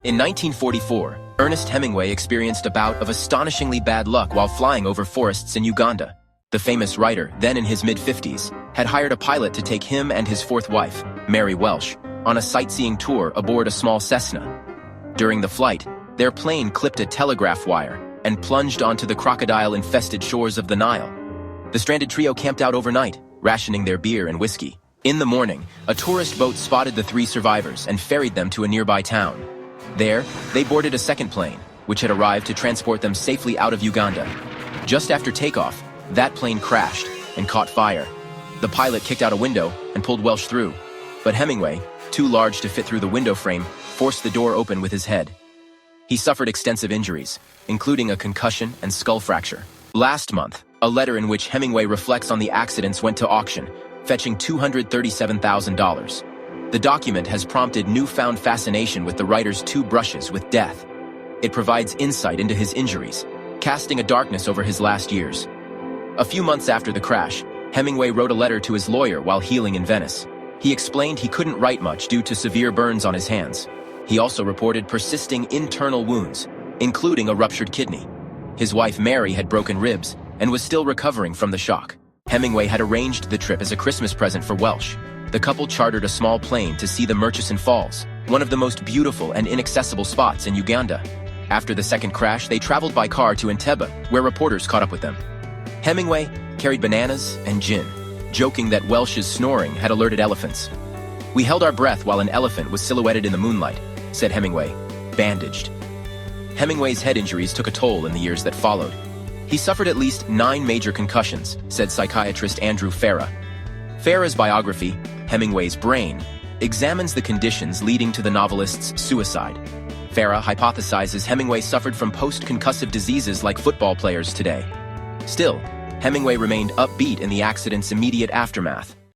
In 1944, Ernest Hemingway experienced a bout of astonishingly bad luck while flying over forests in Uganda. The famous writer, then in his mid-50s, had hired a pilot to take him and his fourth wife, Mary Welsh, on a sightseeing tour aboard a small Cessna. During the flight, their plane clipped a telegraph wire and plunged onto the crocodile-infested shores of the Nile. The stranded trio camped out overnight, rationing their beer and whiskey. In the morning, a tourist boat spotted the three survivors and ferried them to a nearby town. There, they boarded a second plane, which had arrived to transport them safely out of Uganda. Just after takeoff, that plane crashed and caught fire. The pilot kicked out a window and pulled Welsh through, but Hemingway, too large to fit through the window frame, forced the door open with his head. He suffered extensive injuries, including a concussion and skull fracture. Last month, a letter in which Hemingway reflects on the accidents went to auction, fetching $237,000. The document has prompted newfound fascination with the writer's two brushes with death. It provides insight into his injuries, casting a darkness over his last years. A few months after the crash, Hemingway wrote a letter to his lawyer while healing in Venice. He explained he couldn't write much due to severe burns on his hands. He also reported persisting internal wounds, including a ruptured kidney. His wife Mary had broken ribs and was still recovering from the shock. Hemingway had arranged the trip as a Christmas present for Welsh. The couple chartered a small plane to see the Murchison Falls, one of the most beautiful and inaccessible spots in Uganda. After the second crash, they traveled by car to Entebbe, where reporters caught up with them. Hemingway carried bananas and gin, joking that Welsh's snoring had alerted elephants. "We held our breath while an elephant was silhouetted in the moonlight," said Hemingway, bandaged. Hemingway's head injuries took a toll in the years that followed. He suffered at least 9 major concussions, said psychiatrist Andrew Farah. Farah's biography, Hemingway's Brain, examines the conditions leading to the novelist's suicide. Farah hypothesizes Hemingway suffered from post-concussive diseases like football players today. Still, Hemingway remained upbeat in the accident's immediate aftermath.